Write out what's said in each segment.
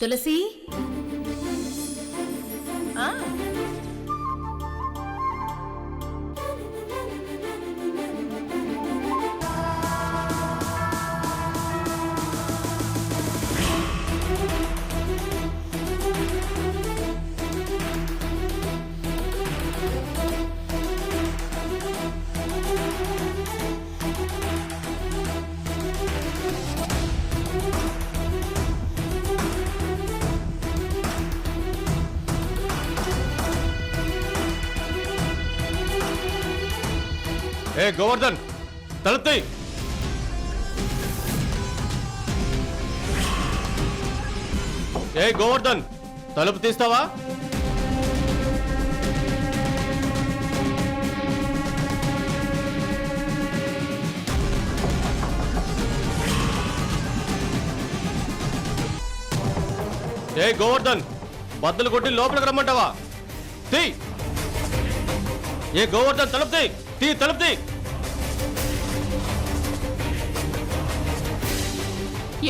తులసి ఏ గోవర్ధన్ తలుపు తీ. ఏ గోవర్ధన్ తలుపు తీస్తావా? ఏ గోవర్ధన్ బద్దలు కొట్టి లోపలికి రమ్మంటావా? తీ. ఏ గోవర్ధన్ తలుపు తీ. తీ తలుపు తీ.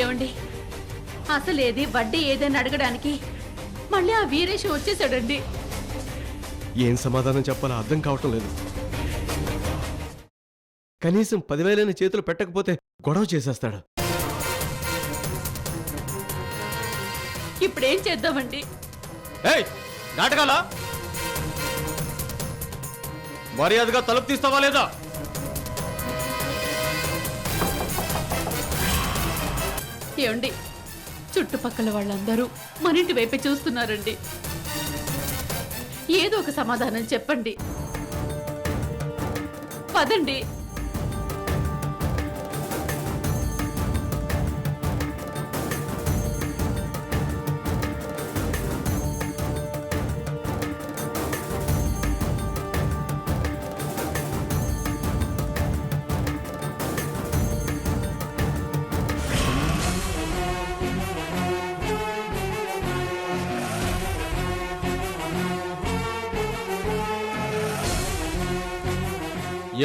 ఏమండి, అసలేది వడ్డీ ఏదని అడగడానికి మళ్ళీ ఆ వీరేష్ వచ్చేసాడండి. ఏం సమాధానం చెప్పాలో అర్థం కావటం లేదు. కనీసం 10,000 చేతులు పెట్టకపోతే గొడవ చేసేస్తాడు. ఇప్పుడేం చేద్దామండి? ఏయ్ నాటకాలా? మర్యాదగా తలుపు తీస్తావా లేదా? ఏమండి, చుట్టుపక్కల వాళ్ళందరూ మన ఇంటి వైపే చూస్తున్నారండి. ఏదో ఒక సమాధానం చెప్పండి. పదండి.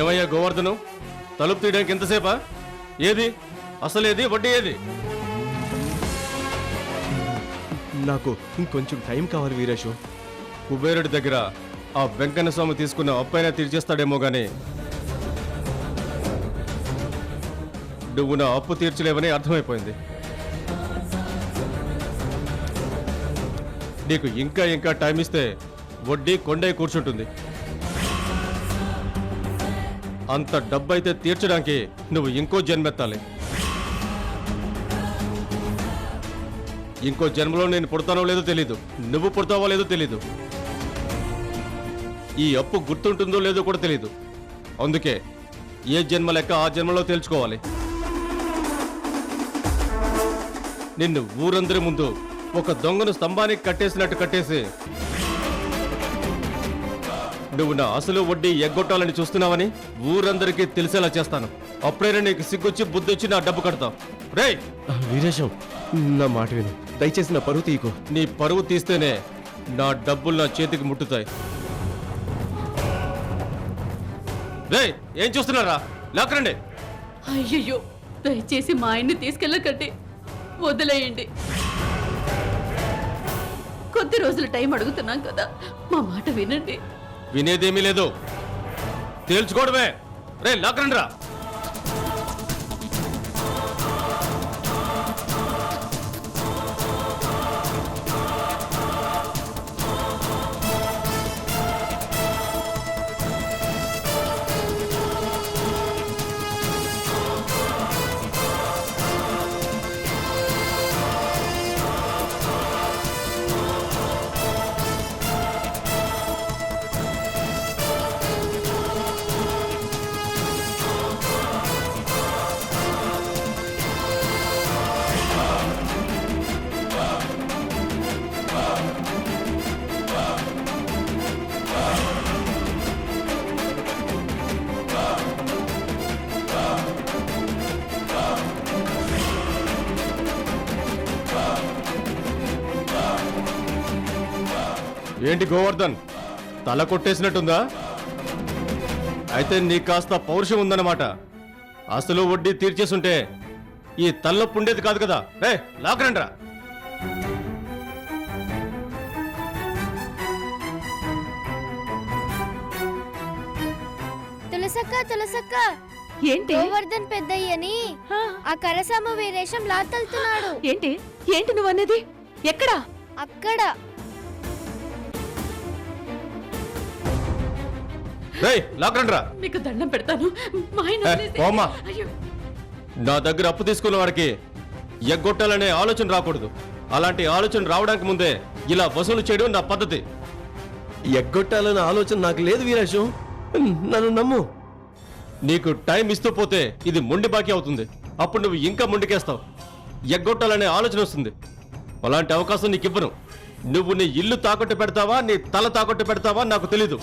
ఏమయ్యా గోవర్ధను, తలుపు తీయడానికి ఎంతసేపా? ఏది అసలేది వడ్డీ ఏది? నాకు ఇంకొంచెం టైం కావాలి వీరేషు. కుబేరుడి దగ్గర ఆ వెంకన్న స్వామి తీసుకున్న అప్పైనా తీర్చేస్తాడేమో గాని నువ్వు నా అప్పు తీర్చలేవని అర్థమైపోయింది. నీకు ఇంకా ఇంకా టైం ఇస్తే వడ్డీ కొండై కూర్చుంటుంది. అంత డబ్బైతే తీర్చడానికి నువ్వు ఇంకో జన్మెత్తాలి. ఇంకో జన్మలో నేను పుడతానో లేదో తెలీదు, నువ్వు పుడతావో లేదో తెలీదు, ఈ అప్పు గుర్తుంటుందో లేదో కూడా తెలీదు. అందుకే ఏ జన్మ లెక్క ఆ జన్మలో తేల్చుకోవాలి. నిన్ను ఊరందరి ముందు ఒక దొంగను స్తంభానికి కట్టేసినట్టు కట్టేసి నువ్వు నా అసలు వడ్డీ ఎగ్గొట్టాలని చూస్తున్నావని ఊరందరికీ తెలిసేలా చేస్తాను. అప్పుడైనా నీకు సిగ్గొచ్చి బుద్ధి వచ్చి నా డబ్బు కడతావు. రేయ్ వీరేశం, నా మాట విను. దయచేసి నా పరువు తీయకు. నీ పరువు తీస్తేనే నా డబ్బులు నా చేతికి ముట్టుతాయి. రేయ్ ఏం చూస్తున్నారా? లాక్కరండి. అయ్యయ్యో, దయచేసి మా ఆయన్ని తీసుకెళ్ళకండి, వదిలేయండి. కొద్ది రోజులు టైం అడుగుతున్నాం కదా, మా మాట వినండి. వినేదేమీ లేదు, తేల్చుకోవడమే. రే లాక్కరండి రా. ఏంటి గోవర్ధన్, తల కొట్టేసినట్టుందా? అయితే నీకు కాస్త పౌరుషం ఉందన్నమాట. అసలు వడ్డీ తీర్చేసుంటే ఈ తలనొప్పి ఉండేది కాదు కదా. రే లాకరండ్రా. తులసక్క ఏంటి గోవర్ధన్ పెద్దయ్యని ఆ, ఆ కరసామ వీరేశం లాతల్తున్నాడు. ఏంటి ఏంటి నువ్వు అనేది? ఎక్కడా? అక్కడ రేయ్ లాక్రండి రా. మీకు దండం పెడతాను. మా ఆయన ఏ, వదిలేసేయ్. పోమ్మా. అయ్యో, నా దగ్గర అప్పు తీసుకున్న వాడికి ఎగ్గొట్టాలనే ఆలోచన రాకూడదు. అలాంటి ఆలోచన రావడానికి ముందే ఇలా వసూలు చేయడం నా పద్ధతి. ఎగ్గొట్టాలన్న ఆలోచన నాకు లేదు వీరేశం. నన్ను నమ్ము. నీకు టైం ఇస్తూ పోతే ఇది మొండి బాకీ అవుతుంది. అప్పుడు నువ్వు ఇంకా మొండికేస్తావు. ఎగ్గొట్టాలనే ఆలోచన వస్తుంది. అలాంటి అవకాశం నీకు ఇవ్వను. నువ్వు నీ ఇల్లు తాకట్టు పెడతావా, నీ తల తాకట్టు పెడతావా నాకు తెలీదు.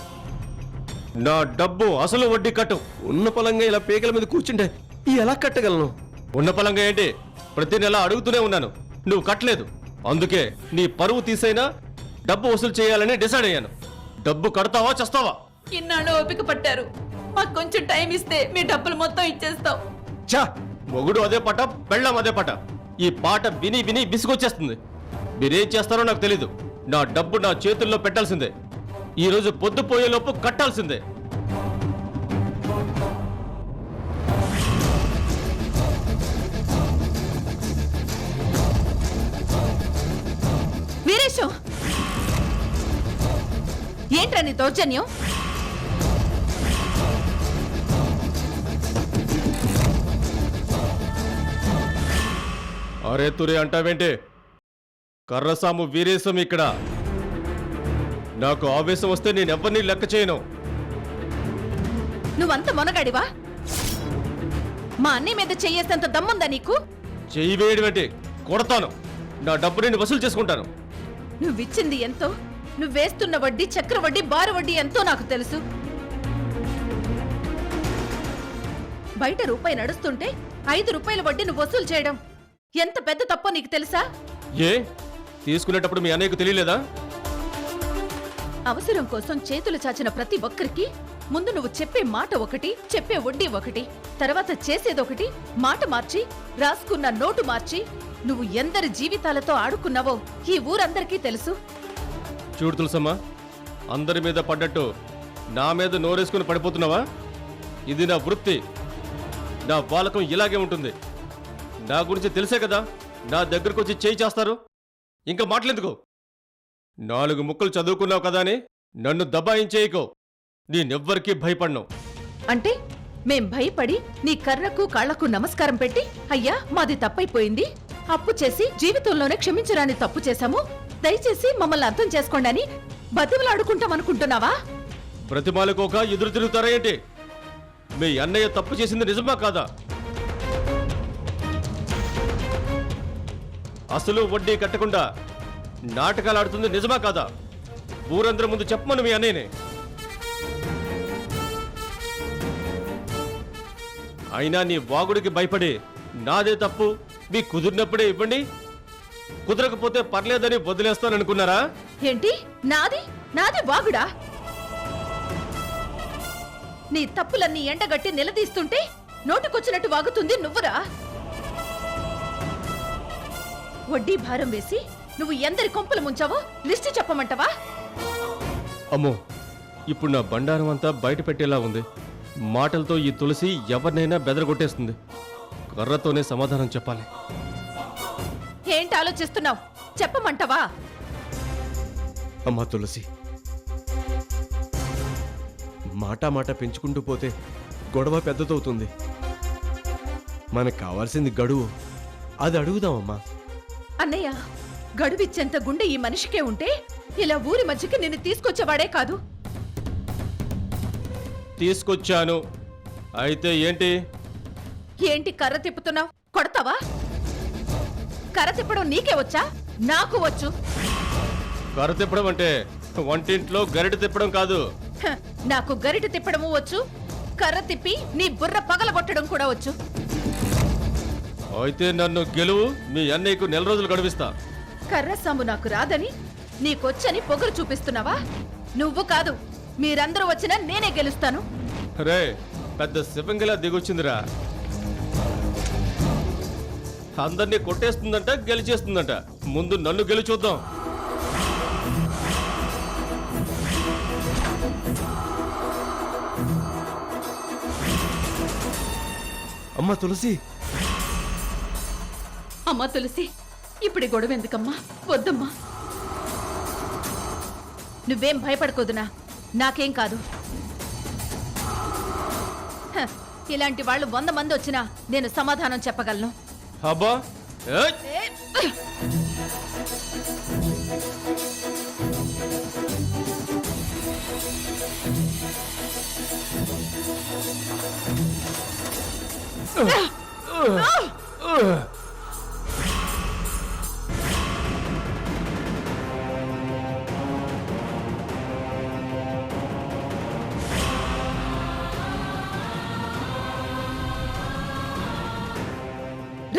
నా డబ్బు అసలు వడ్డీ కట్టు. ఉన్న పొలంగా ఇలా పీకల మీద కూర్చుంటే ఎలా కట్టగలను? ఉన్న పలంగా ఏంటి? ప్రతి నెల అడుగుతూనే ఉన్నాను, నువ్వు కట్టలేదు. అందుకే నీ పరువు తీసైనా డబ్బు వసూలు చేయాలని డిసైడ్ అయ్యాను. డబ్బు కడతావా చస్తావా? ఇన్నాళ్ళు ఓపిక పట్టారు. మాకు కొంచెం టైం ఇస్తే మీ డబ్బులు మొత్తం ఇచ్చేస్తాం. ఛా, మొగుడు అదే పట, పెళ్ళాం అదే పట. ఈ పాట విని విని విసుగొచ్చేస్తుంది. మీరేం చేస్తారో నాకు తెలీదు. నా డబ్బు నా చేతుల్లో పెట్టాల్సిందే. ఈ రోజు పొద్దుపోయేలోపు కట్టాల్సిందే. వీరేశం, ఏంట్రా నీ దౌర్జన్యం? అరే తురే అంటావేంటి? కర్రసాము వీరేశం ఇక్కడ. నాకు ఆవేశం వస్తే నేనెవ్వరినీ లెక్క చేయను. నువ్వంత మొనగాడివా? మా అన్నయ్య మీద చెయ్యేసేంత దమ్ముందా నీకు? చెయ్యి వేయడం కొడతాను. నా డబ్బు నేను వసూలు చేసుకుంటాను. నువ్విచ్చింది ఎంతో, నువ్వేస్తున్న వడ్డీ, చక్ర వడ్డీ, బారు వడ్డీ ఎంతో నాకు తెలుసు. బయట రూపాయి నడుస్తుంటే 5 రూపాయల వడ్డీ నువ్వు వసూలు చేయడం ఎంత పెద్ద తప్పో నీకు తెలుసా? ఏ తీసుకునేటప్పుడు మీ అన్నయ్యకు తెలియలేదా? అవసరం కోసం చేతులు చాచిన ప్రతి ఒక్కరికి ముందు నువ్వు చెప్పే మాట ఒకటి, చెప్పే వడ్డీ ఒకటి, తర్వాత చేసేదొకటి. మాట మార్చి, రాసుకున్న నోటు మార్చి నువ్వు ఎందరి జీవితాలతో ఆడుకున్నావో ఈ ఊరందరికీ తెలుసు. చూడు తులసమ్మా, అందరి మీద పడ్డట్టు నా మీద నోరేసుకుని పడిపోతున్నావా? ఇది నా వృత్తి. నా వాలకం ఇలాగే ఉంటుంది. నా గురించి తెలిసే కదా నా దగ్గరకు వచ్చి చేయి చేస్తారు. ఇంకా మాటలెందుకు? 4 ముక్కలు చదువుకున్నావు కదా అని నన్ను దబాయించేయకో. నేనెవ్వరికీ భయపడ్ను. అంటే మేం భయపడి నీ కర్రకు కాళ్లకు నమస్కారం పెట్టి, అయ్యా మాది తప్పైపోయింది, అప్పు చేసి జీవితంలోనే క్షమించరాని తప్పు చేశాము, దయచేసి మమ్మల్ని అర్థం చేసుకోండి అని బతిమలాడుకుంటాం అనుకుంటున్నావా? ప్రతిమాలకోక ఎదురు తిరుగుతారా ఏంటి? మీ అన్నయ్య తప్పు చేసింది నిజమా కాదా? అసలు వడ్డీ కట్టకుండా నాటకాలు ఆడుతుంది నిజమా కాదా? ఊరందరి ముందు చెప్పమను మీ అన్నయ్యని. అయినా నీ వాగుడికి భయపడి నాదే తప్పు, మీ కుదిరినప్పుడే ఇవ్వండి, కుదరకపోతే పర్లేదని వదిలేస్తాననుకున్నారా? ఏంటి నాది నాది వాగుడా? నీ తప్పులన్నీ ఎండగట్టి నిలదీస్తుంటే నోటుకొచ్చినట్టు వాగుతుంది నువ్వురా. వడ్డీ భారం వేసి నువ్వు ఎందరి కొంపలు ముంచావో లిస్టు చెప్పమంటావా? అమ్మో, ఇప్పుడు నా బండారం అంతా బయట పెట్టేలా ఉంది. మాటలతో ఈ తులసి ఎవరినైనా బెదరగొట్టేస్తుంది. కర్రతోనే సమాధానం చెప్పాలి. ఏంటి ఆలోచిస్తున్నావు? చెప్పమంటావా? అమ్మా తులసి, మాట పెంచుకుంటూ పోతే గొడవ పెద్దదవుతుంది. మనకు కావాల్సింది గడువు. అది అడుగుదామమ్మా. అన్నయ్య, గడువిచ్చేంత గుండె ఈ మనిషికే ఉంటే ఇలా ఊరి మధ్యకి నిన్ను తీసుకొచ్చేవాడే కాదు. తీసుకొచ్చాను. అయితే ఏంటి? ఏంటి కర్ర తిప్పుతున్నావు? కొడతావా? కర్ర తిప్పడం నీకే వచ్చా? నాకు వచ్చు. కర్ర తిప్పడం అంటే వంటింట్లో గరిట తిప్పడం కాదు. హ, నాకు గరిట తిప్పడము వచ్చు, కర్ర తిప్పి నీ బుర్ర పగలగొట్టడం కూడా వచ్చు. అయితే నన్ను గెలువు, మీ అన్నయ్యకు 4 రోజులు గడువిస్తా. కర్ర సాము నాకు రాదని నీకొచ్చని పొగరు చూపిస్తున్నావా? నువ్వు కాదు, మీరందరూ వచ్చినా నేనే గెలుస్తాను. రే, పెద్ద శివంగిలా దిగొచ్చిందిరా. అందరినీ కొట్టేస్తుందంట, గెలిచేస్తుందంట. ముందు నన్ను గెలిచూద్దాం. అమ్మ తులసి, అమ్మా తులసి, ఇప్పుడు ఈ గొడవ ఎందుకమ్మా? వద్దమ్మా. నువ్వేం భయపడకూదునా, నాకేం కాదు. హ, ఇలాంటి వాళ్ళు 100 మంది వచ్చినా నేను సమాధానం చెప్పగలను. అబ్బా ఏయ్!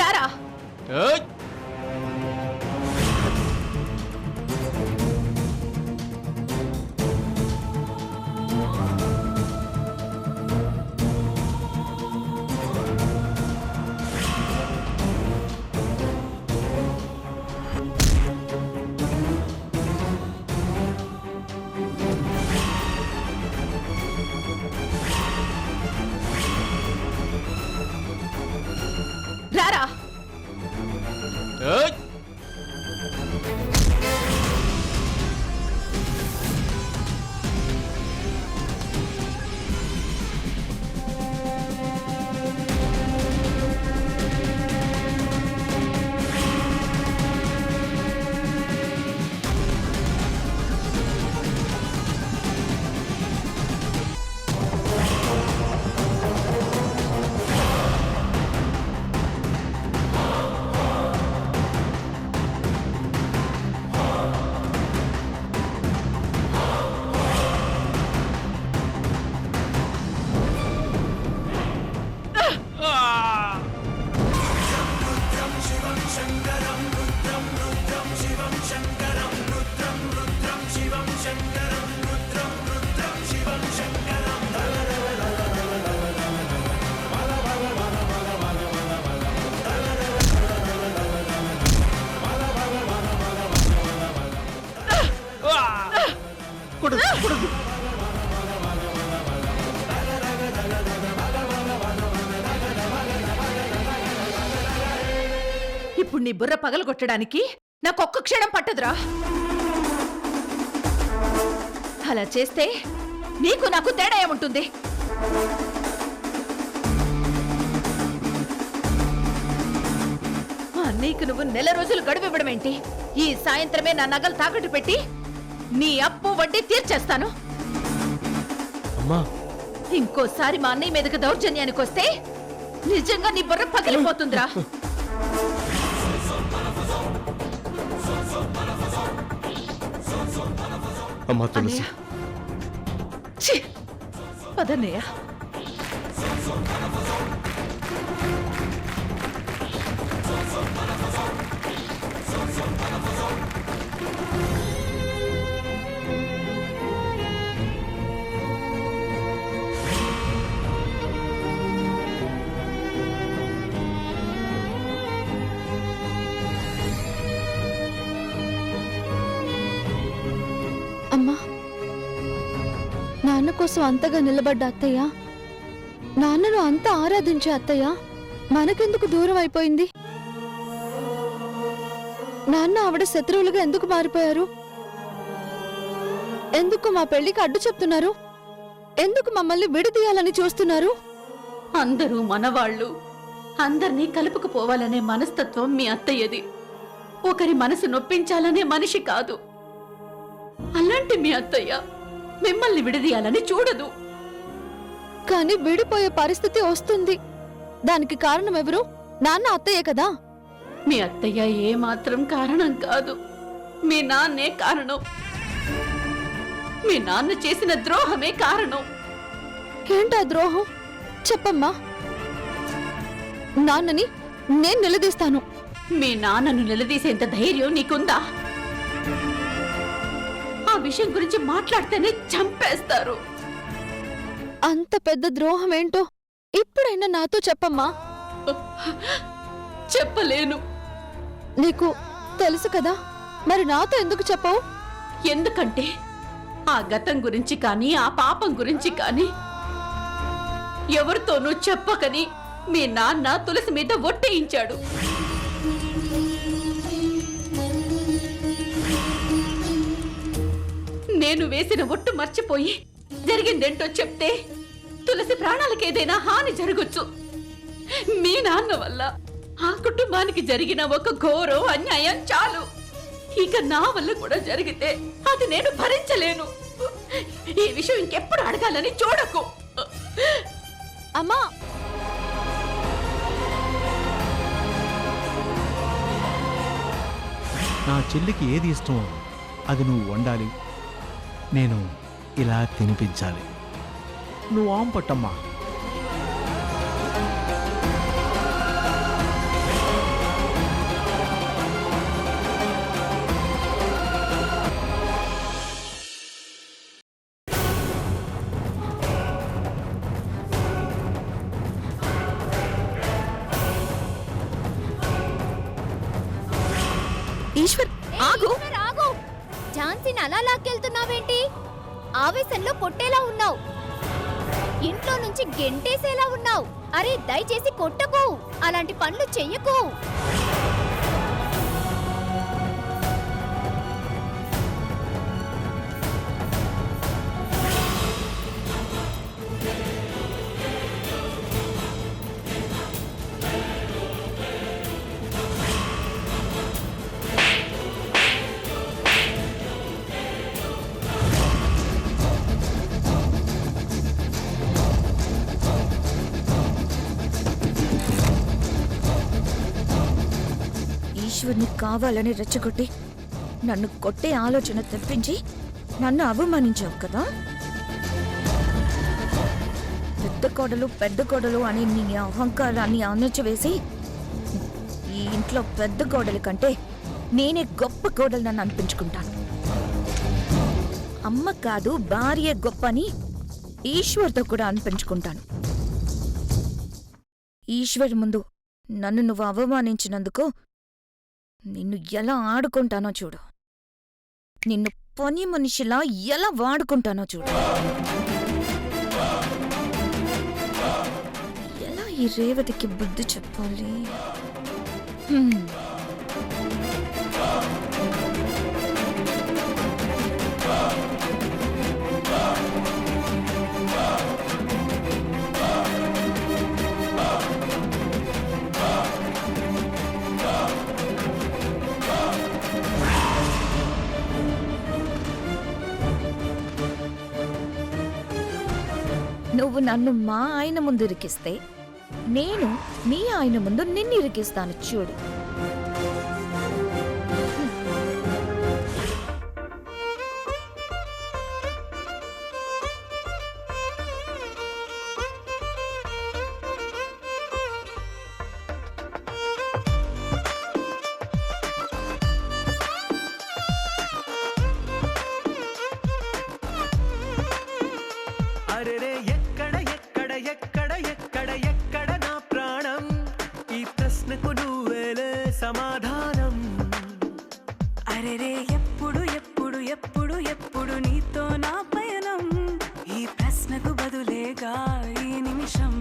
రారా. ఏయ్! రారా. ఏయ్! ఇప్పుడు నీ బుర్ర పగలగొట్టడానికి నాకొక్క క్షణం పట్టదురా. అలా చేస్తే నీకు నాకు తేడా ఏముంటుంది? నీకు నువ్వు 1 నెల రోజులు గడువివ్వడం ఏంటి? ఈ సాయంత్రమే నా నగలు తాకట్టు పెట్టి నీ అప్పు వడ్డీ తీర్చేస్తాను. అమ్మా ఇంకోసారి మా అన్నయ్య మీదకి దౌర్జన్యానికి వస్తే నిజంగా నీ బుర్ర పగిలిపోతుందిరా. అమ్మా తులసి, ఛీ! పదన్నయ్య. అమ్మా, నాన్న కోసం అంతగా నిలబడ్డ అత్తయ్య, నాన్నను అంత ఆరాధించే అత్తయ్య మనకెందుకు దూరం అయిపోయింది? నాన్న ఆవిడ శత్రువులుగా ఎందుకు మారిపోయారు? ఎందుకు మా పెళ్లికి అడ్డు చెప్తున్నారు? ఎందుకు మమ్మల్ని విడదీయాలని చూస్తున్నారు? అందరూ మనవాళ్ళు, అందర్నీ కలుపుకుపోవాలనే మనస్తత్వం మీ అత్తయ్యది. ఒకరి మనసు నొప్పించాలనే మనిషి కాదు. అలాంటి మీ అత్తయ్య మిమ్మల్ని విడదీయాలని చూడదు. కానీ విడిపోయే పరిస్థితి వస్తుంది. దానికి కారణం ఎవరు? నాన్న, అత్తయ్య కదా. మీ అత్తయ్య ఏ మాత్రం కారణం కాదు, మీ నాన్నే కారణం. మీ నాన్న చేసిన ద్రోహమే కారణం. ఏంటా ద్రోహం? చెప్పమ్మా. నాన్నని నేను నిలదీస్తాను. మీ నాన్నను నిలదీసేంత ధైర్యం నీకుందా? ఆ విషయం గురించి మాట్లాడితేనే చంపేస్తారు. అంత పెద్ద ద్రోహం ఏంటో ఇప్పుడైనా నాతో చెప్పమ్మా. చెప్పలేను. నీకు తెలుసు కదా, మరి నాతో ఎందుకు చెప్పవు? ఎందుకంటే ఆ గతం గురించి కానీ ఆ పాపం గురించి కానీ ఎవరితోనూ చెప్పకని మీ నాన్న తులసి మీద ఒట్టేయించాడు. నేను వేసిన ఒట్టు మర్చిపోయి జరిగిందేంటో చెప్తే తులసి ప్రాణాలకు ఏదైనా హాని జరగొచ్చు. మీ నాన్న వల్ల ఆ కుటుంబానికి జరిగిన ఒక ఘోరం అన్యాయం చాలు. ఇక నా వల్ల కూడా జరిగితే అది నేను భరించలేను. ఈ విషయం ఇంకెప్పుడు అడగాలని చూడకు. అమ్మా, నా చెల్లికి ఏది ఇష్టమో అది నువ్వు వండాలి, నేను ఇలా తినిపించాలి. నువ్వు ఆం పట్టమ్మా. ఈశ్వర్ ఆగు. ఝాన్సీని అలా లాక్కెళ్తున్నావేంటి? ఆవేశంలో కొట్టేలా ఉన్నావు, ఇంట్లో నుంచి గెంటేసేలా ఉన్నావు. అరే దయచేసి కొట్టకు, అలాంటి పనులు చెయ్యకు. ఈశ్వర్ని కావాలని రెచ్చగొట్టి నన్ను కొట్టే ఆలోచన తెప్పించి నన్ను అవమానించావు కదా. పెద్ద కోడలు అని నీ అహంకారాన్ని అణచివేసి ఈ ఇంట్లో పెద్ద కోడలి కంటే నేనే గొప్ప కోడలు నన్ను అనిపించుకుంటాను. అమ్మ కాదు భార్య గొప్ప అని ఈశ్వర్తో కూడా అనిపించుకుంటాను. ఈశ్వర్ ముందు నన్ను నువ్వు అవమానించినందుకు నిన్ను ఎలా ఆడుకుంటానో చూడు. నిన్ను పని మనిషిలా ఎలా వాడుకుంటానో చూడు. ఎలా ఈ రేవతికి బుద్ధి చెప్పాలి? నువ్వు నన్ను మా ఆయన ముందు ఇరికిస్తే నేను మీ ఆయన ముందు నిన్ను ఇరికిస్తాను చూడు. అరెరే ఎక్కడ ఎక్కడ ఎక్కడ ఎక్కడ ఎక్కడ నా ప్రాణం, ఈ ప్రశ్నకు నువ్వేలే సమాధానం. అరెరే ఎప్పుడు ఎప్పుడు ఎప్పుడు ఎప్పుడు నీతో నా పయనం, ఈ ప్రశ్నకు బదులేగా ఈ నిమిషం.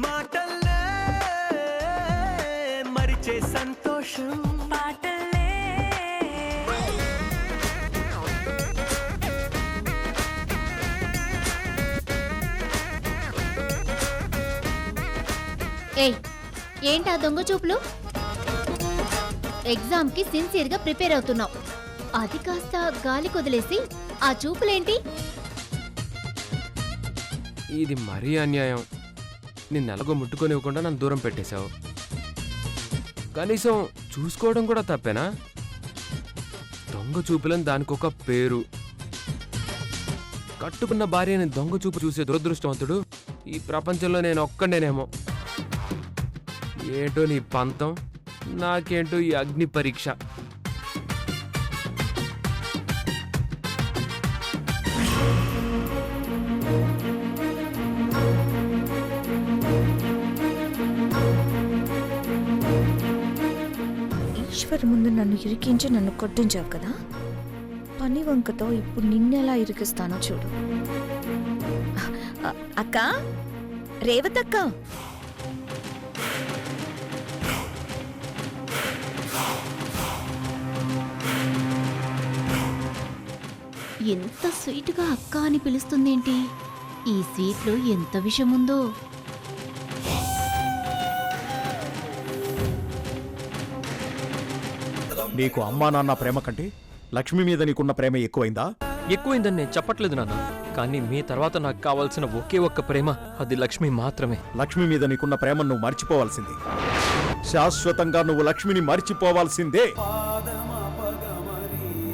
మాటల్లే మరిచే సంతోషం, పాటలే ఏయ్, ఏంటా దొంగ చూపులు? ఎగ్జామ్ కి సిన్సియర్ గా ప్రిపేర్ అవుతున్నావు, అది కాస్త గాలి కొదిలేసి ఆ చూపులేంటి? ఇది మరీ అన్యాయం. నిన్ను ఎలాగో ముట్టుకొనివ్వకుండా నన్ను దూరం పెట్టేశావు. కనీసం చూసుకోవడం కూడా తప్పేనా? దొంగ చూపులని దానికొక పేరు. కట్టుకున్న భార్యని దొంగ చూపు చూసే దురదృష్టవంతుడు ఈ ప్రపంచంలో నేను ఒక్కడేనేమో. ఏంటో నీ పంతం, నాకేంటో ఈ అగ్ని పరీక్ష. ఈశ్వర్ ముందు నన్ను ఇరికించి నన్ను కొట్టించావు కదా, పని వంకతో ఇప్పుడు నిన్నెలా ఇరికిస్తానో చూడు. అక్క, రేవతక్క, ఎంత స్వీట్గా అక్క అని పిలుస్తుందేంటి? ఈ స్వీట్లో ఎంత విషం ఉందో. నీకు అమ్మా నాన్న ప్రేమ కంటే లక్ష్మి మీద నీకున్న ప్రేమ ఎక్కువైందా? ఎక్కువైందని నేను చెప్పట్లేదు నాన్న, కానీ మీ తర్వాత నాకు కావాల్సిన ఒకే ఒక్క ప్రేమ అది లక్ష్మి మాత్రమే. లక్ష్మి మీద నీకున్న ప్రేమను నువ్వు మర్చిపోవాల్సిందే. శాశ్వతంగా నువ్వు లక్ష్మిని మర్చిపోవాల్సిందే.